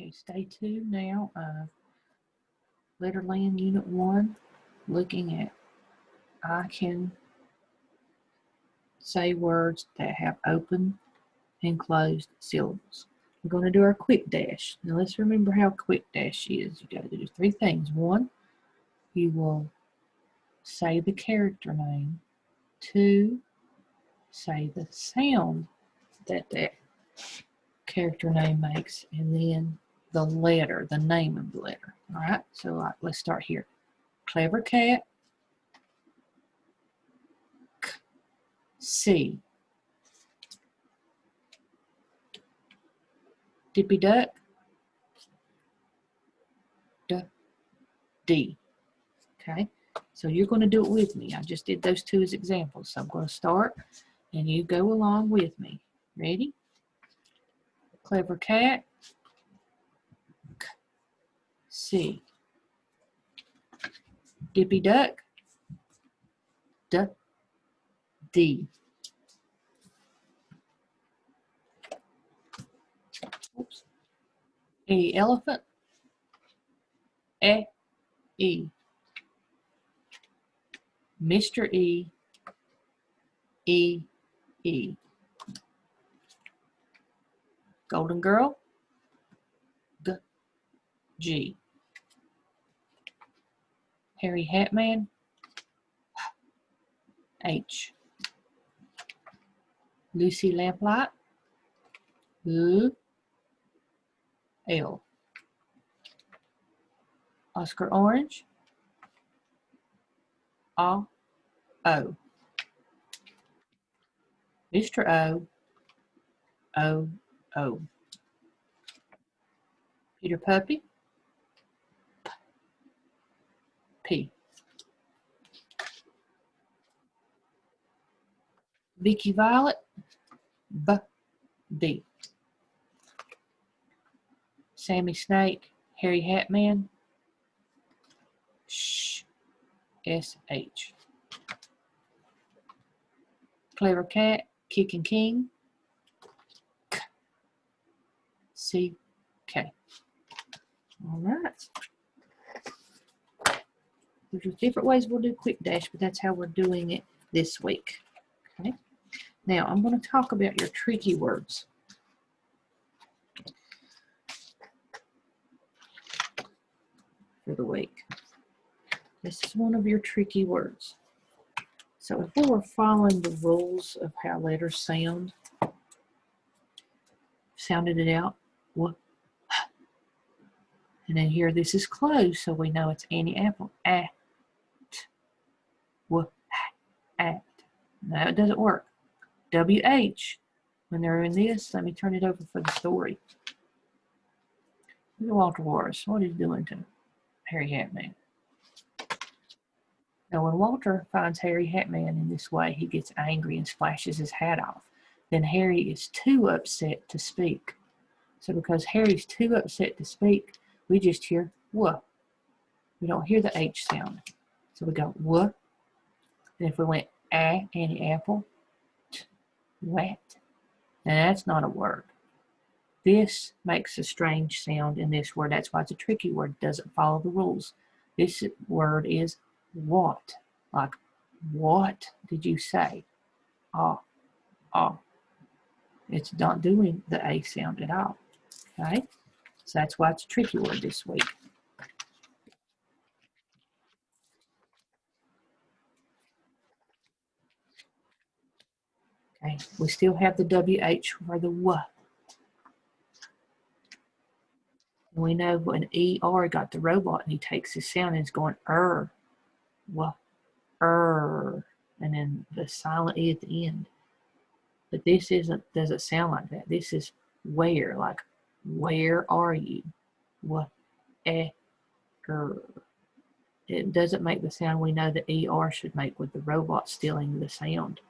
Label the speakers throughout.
Speaker 1: Okay, stay tuned now. Letterland Unit 1, looking at I can say words that have open and closed syllables. We're going to do our quick dash. Now let's remember how quick dash is. You got to do 3 things. 1, you will say the character name. 2, say the sound that that character name makes, and then the letter, the name of the letter. All right, so let's start here. Clever cat, K, C. Dippy duck, D, D. Okay, so you're going to do it with me. I just did those 2 as examples, so I'm going to start, and you go along with me. Ready? Clever cat, K, C. Dippy duck, D, D. Oops. E, elephant, E. Mr. E, E. Golden girl, G. Harry Hatman, H. Lucy Lamplight, L. Oscar Orange, O. Mr. O. Peter Puppy, P. Vicky Violet, B. Sammy Snake, Harry Hatman, SH. Clever Cat, Kicking King, C. All right. There's different ways we'll do quick dash, but that's how we're doing it this week. Okay. Now I'm going to talk about your tricky words. For the week. This is one of your tricky words. So if we were following the rules of how letters sounded it out, what? And then here this is closed, so we know it's Annie Apple. At. What? At. No, it doesn't work. WH. When they're in this, let me turn it over for the story. Look at Walter Morris. What he's doing to Harry Hatman. Now, when Walter finds Harry Hatman in this way, he gets angry and splashes his hat off. Then Harry is too upset to speak. So because Harry's too upset to speak, we just hear what. We don't hear the H sound. So we go what. And if we went Annie Apple, wet. Now that's not a word. This makes a strange sound in this word. That's why it's a tricky word. It doesn't follow the rules. This word is what. Like, what did you say? Ah. It's not doing the A sound at all. Okay? So that's why it's a tricky word this week. Okay, we still have the WH for the W. And we know when ER got the robot and he takes his sound and it's going W, and then the silent E at the end. But this doesn't sound like that. This is where, like, where are you? It doesn't make the sound we know the ER should make with the robot stealing the sound.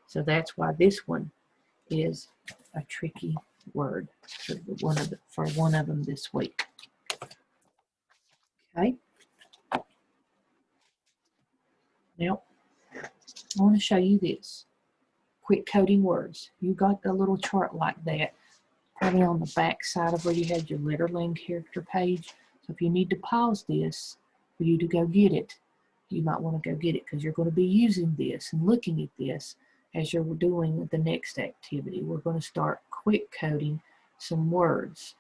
Speaker 1: So that's why this one is a tricky word for one of them this week. Okay. Now, I want to show you this. Quick coding words. You got a little chart like that. probably on the back side of where you had your letterling character page. So if you need to pause this for you to go get it, you might want to go get it because you're going to be using this and looking at this as you're doing the next activity. We're going to start quick coding some words.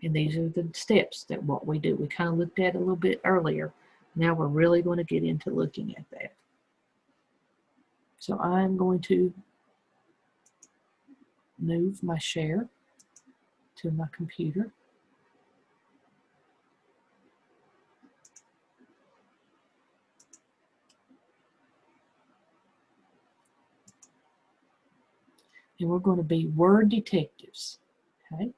Speaker 1: And these are the steps that what we do. We kind of looked at it a little bit earlier. Now we're really going to get into looking at that. So I'm going to move my share to my computer. And we're going to be word detectives. Okay?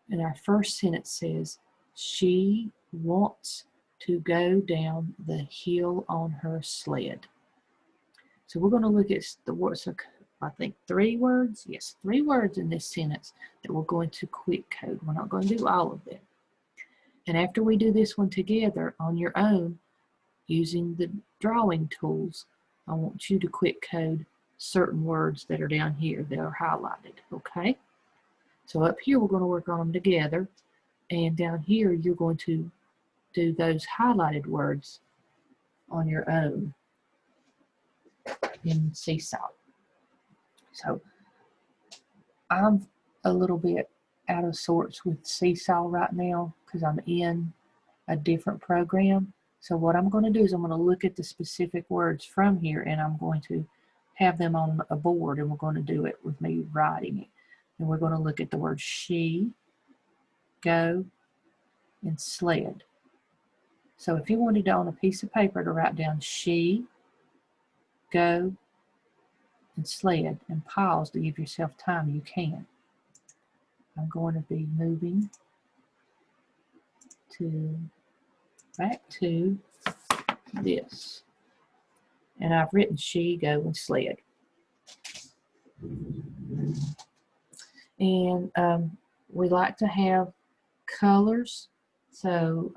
Speaker 1: And our first sentence says, she wants to go down the hill on her sled. So we're going to look at the words, I think 3 words. Yes, 3 words in this sentence that we're going to quick code. We're not going to do all of them. And after we do this one together on your own, using the drawing tools, I want you to quick code certain words that are down here that are highlighted, okay? So up here, we're going to work on them together. And down here, you're going to do those highlighted words on your own in Seesaw. So I'm a little bit out of sorts with Seesaw right now because I'm in a different program. So what I'm going to do is I'm going to look at the specific words from here and I'm going to have them on a board and we're going to do it with me writing it. And we're going to look at the word she, go, and sled. So if you wanted on a piece of paper to write down she, go, and sled and pause to give yourself time, you can. I'm going to be moving back to this. And I've written she, go, and sled. And we like to have colors. So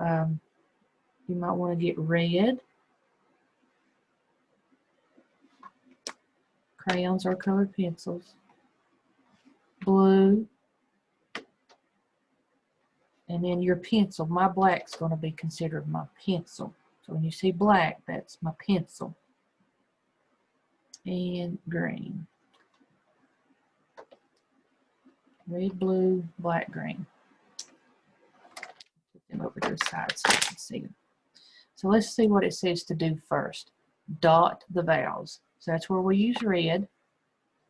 Speaker 1: you might want to get red. Crayons or colored pencils. Blue. And then your pencil. My black's going to be considered my pencil. So when you see black, that's my pencil. And green. Red, blue, black, green. Put them over to the side so you can see them. So let's see what it says to do first. Dot the vowels. So that's where we use red. And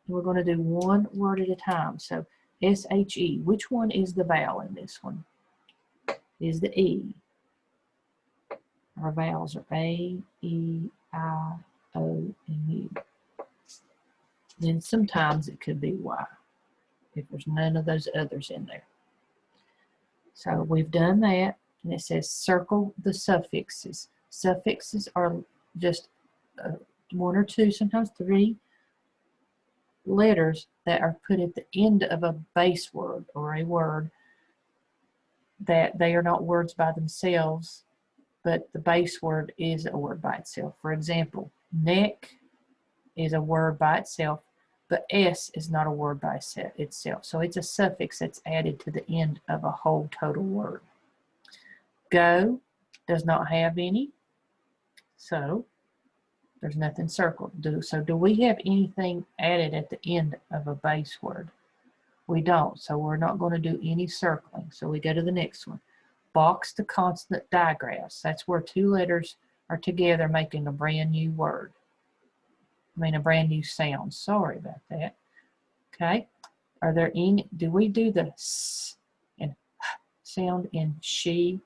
Speaker 1: we're going to do one word at a time. So S-H-E. Which one is the vowel in this one? Is the E. Our vowels are A, E, I, O, and U. Then sometimes it could be Y if there's none of those others in there. So we've done that, and it says circle the suffixes. Suffixes are just 1 or 2, sometimes 3 letters that are put at the end of a base word or a word that they are not words by themselves, but the base word is a word by itself. For example, neck is a word by itself, but S is not a word by itself. So it's a suffix that's added to the end of a whole total word. Go does not have any, so there's nothing circled. So do we have anything added at the end of a base word? We don't, so we're not going to do any circling. So we go to the next one. Box the consonant digraphs. That's where 2 letters are together making a brand new word. I mean a brand new sound. Sorry about that. Okay. Are there any, do we do the S and H sound in she?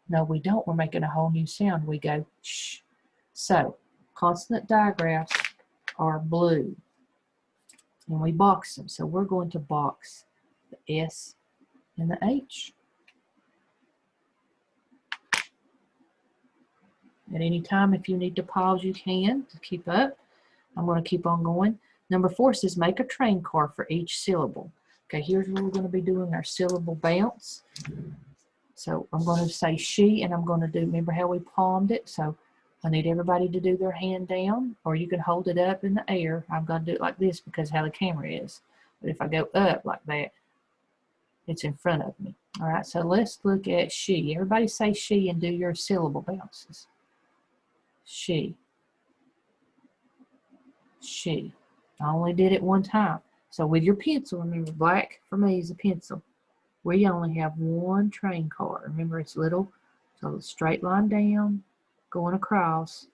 Speaker 1: No, we don't. We're making a whole new sound. We go sh. So consonant digraphs are blue. And we box them. So we're going to box the S and the H. At any time, if you need to pause, you can to keep up. I'm going to keep on going. Number 4 says make a train car for each syllable. Okay, here's where we're going to be doing our syllable bounce. So I'm going to say she, and I'm going to do, remember how we palmed it? So I need everybody to do their hand down, or you can hold it up in the air. I'm going to do it like this because how the camera is. But if I go up like that, it's in front of me. All right, so let's look at she. Everybody say she and do your syllable bounces. She. She. I only did it one time. So with your pencil, remember black for me is a pencil. We only have one train car. Remember it's little, so a straight line down, going across,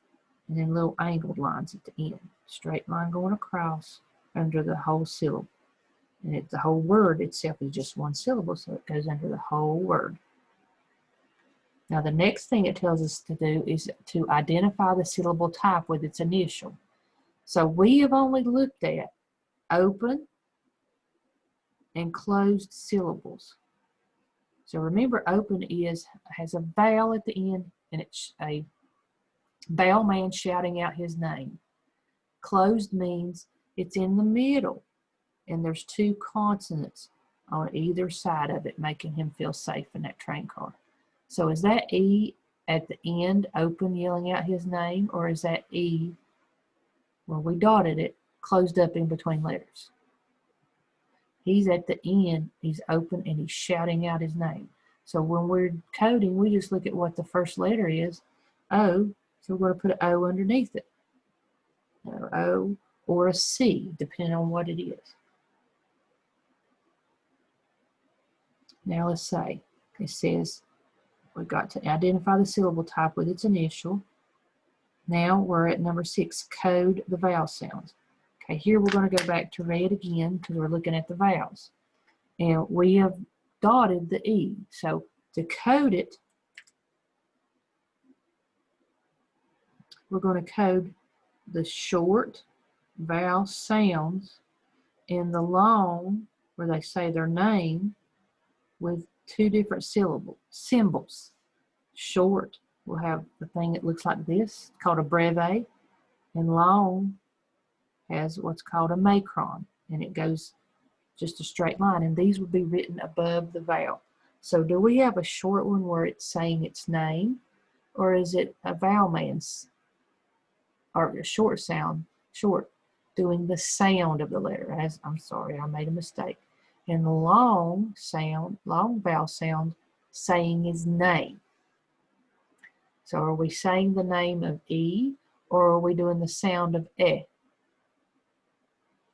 Speaker 1: and then little angled lines at the end. Straight line going across under the whole syllable. And the whole word itself is just one syllable, so it goes under the whole word. Now the next thing it tells us to do is to identify the syllable type with its initial. So we have only looked at open and closed syllables. So remember, open has a vowel at the end, and it's a bellman shouting out his name. Closed means it's in the middle, and there's two consonants on either side of it, making him feel safe in that train car. So is that E at the end, open, yelling out his name, or is that E, where we dotted it, closed up in between letters? He's at the end, he's open, and he's shouting out his name. So when we're coding, we just look at what the first letter is, O, so we're going to put an O underneath it. Or O or a C, depending on what it is. Now let's say, it says, we've got to identify the syllable type with its initial. Now we're at number 6, code the vowel sounds. Okay, here we're going to go back to red again because we're looking at the vowels. And we have dotted the E. So to code it, we're going to code the short vowel sounds and the long, where they say their name, with two different symbols. Short will have the thing that looks like this, called a breve, and long has what's called a macron, and it goes just a straight line, and these would be written above the vowel. So do we have a short one where it's saying its name, or is it a vowel man's, or a short sound, short, doing the sound of the letter? I'm sorry, I made a mistake. And the long sound, long vowel sound, saying his name. So are we saying the name of E, or are we doing the sound of E?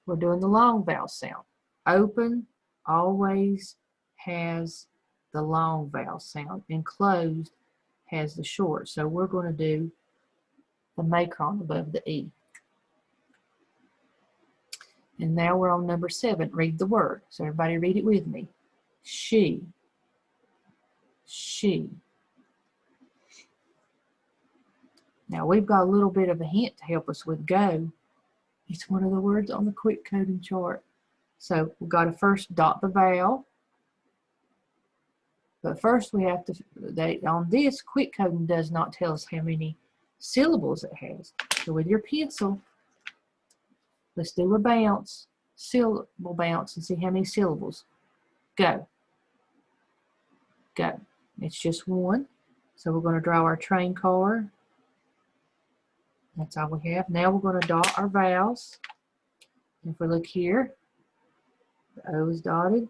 Speaker 1: We're doing the long vowel sound. Open always has the long vowel sound, and closed has the short. So we're going to do the macron above the E. And now we're on number 7. Read the word. So everybody read it with me. She. She. Now we've got a little bit of a hint to help us with go. It's one of the words on the quick coding chart. So we've got to first dot the vowel. But first we have to, on this, quick coding does not tell us how many syllables it has. So with your pencil, let's do a bounce, syllable bounce, and see how many syllables. Go. Go. It's just one. So we're going to draw our train car. That's all we have. Now we're going to dot our vowels. If we look here, the O is dotted.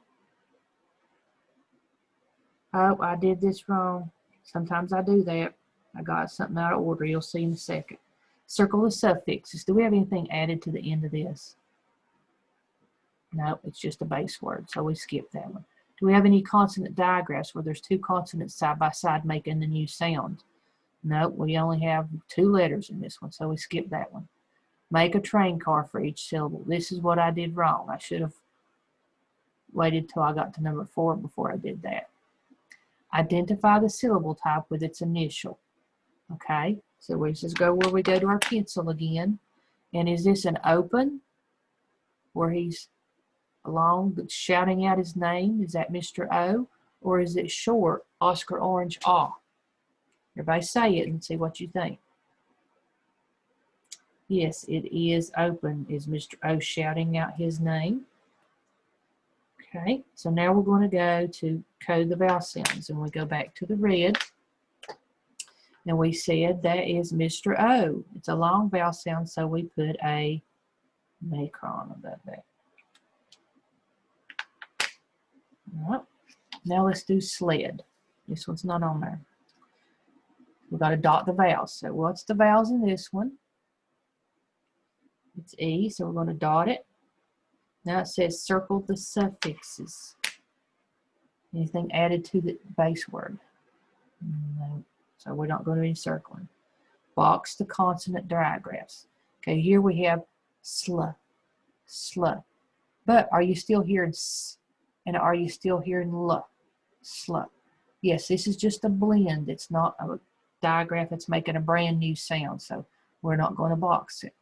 Speaker 1: Oh, I did this wrong. Sometimes I do that. I got something out of order. You'll see in a second. Circle the suffixes. Do we have anything added to the end of this? No, it's just a base word, so we skip that one. Do we have any consonant digraphs where there's two consonants side by side making the new sound? No, we only have 2 letters in this one, so we skip that one. Make a train car for each syllable. This is what I did wrong. I should have waited till I got to number 4 before I did that. Identify the syllable type with its initial. Okay, so we just go where we go to our pencil again. And is this an open, where he's long shouting out his name? Is that Mr. O? Or is it short, Oscar Orange, ah? Everybody say it and see what you think. Yes, it is open. Is Mr. O shouting out his name? Okay, so now we're going to go to code the vowel sounds, and we go back to the red. And we said that is Mr. O. It's a long vowel sound, so we put a macron above that. All right. Now let's do sled. This one's not on there. We've got to dot the vowels. So what's the vowels in this one? It's E, so we're going to dot it. Now it says circle the suffixes. Anything added to the base word? No. So we're not going to do any circling. Box the consonant digraphs. Okay, here we have sl, sl. But are you still hearing s? And are you still hearing l? Sl. Yes, this is just a blend. It's not a digraph. It's making a brand new sound. So we're not going to box it.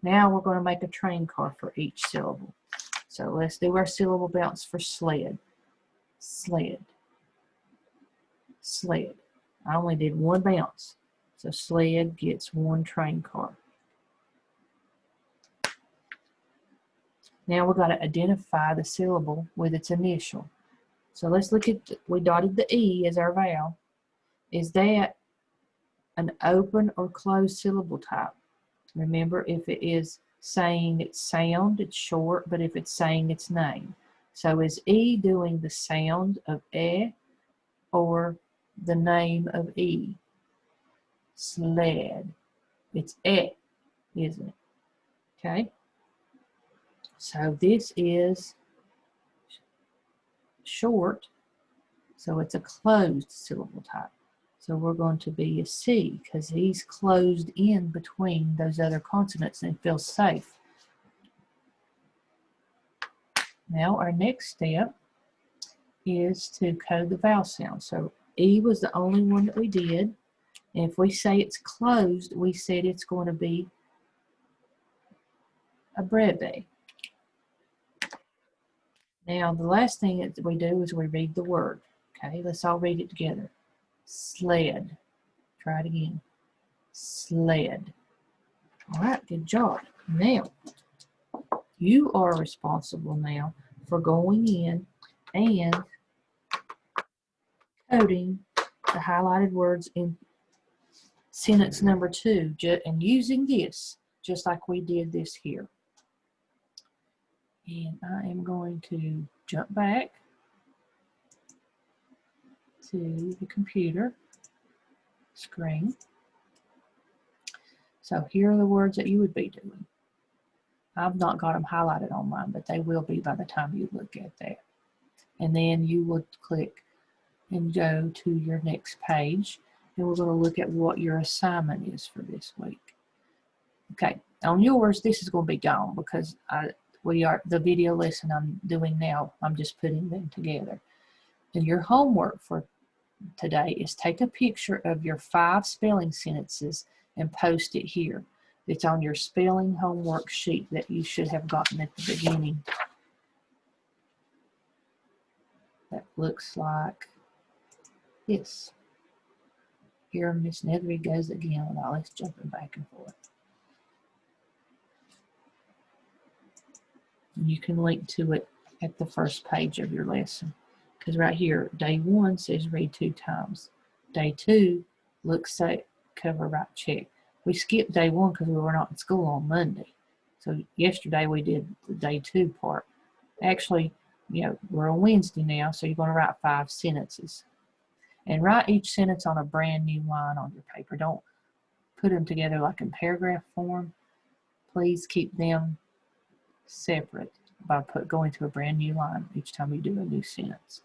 Speaker 1: Now we're going to make a train car for each syllable. So let's do our syllable bounce for sled. Sled. Sled. I only did one bounce. So sled gets one train car. Now we've got to identify the syllable with its initial. So let's look at, we dotted the E as our vowel. Is that an open or closed syllable type? Remember, if it is saying its sound, it's short, but if it's saying its name. So is E doing the sound of E or the name of E? Sled. It's E, isn't it? Okay. So this is short, so it's a closed syllable type. So we're going to be a C because he's closed in between those other consonants and feels safe. Now our next step is to code the vowel sound. So E was the only one that we did. And if we say it's closed, we said it's going to be a breve. Now the last thing that we do is we read the word. Okay, let's all read it together. Sled. Try it again. Sled. All right, good job. Now, you are responsible now for going in and coding the highlighted words in sentence number 2 and using this just like we did this here. And I am going to jump back to the computer screen. So here are the words that you would be doing. I've not got them highlighted on mine, but they will be by the time you look at that. And then you would click and go to your next page, and we're going to look at what your assignment is for this week. Okay, on yours, this is going to be gone because the video lesson I'm doing now, I'm just putting them together. And your homework for today is take a picture of your 5 spelling sentences and post it here. It's on your spelling homework sheet that you should have gotten at the beginning. That looks like this. Here Miss Nethery goes again with all this jumping back and forth. And you can link to it at the first page of your lesson. Because right here, day 1 says read 2 times. Day 2, look, say, cover, right, check. We skipped day 1 because we were not in school on Monday. So yesterday we did the day 2 part. Actually, we're on Wednesday now, so you're going to write 5 sentences. And write each sentence on a brand new line on your paper. Don't put them together like in paragraph form. Please keep them separate by going to a brand new line each time you do a new sentence.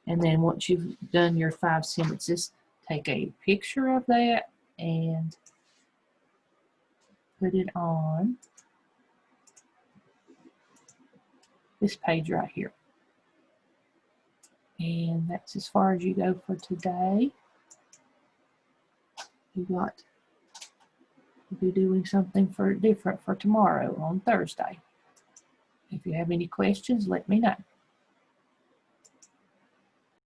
Speaker 1: And then once you've done your 5 sentences, take a picture of that and put it on this page right here. And that's as far as you go for today. You'll be doing something different for tomorrow on Thursday. If you have any questions, let me know.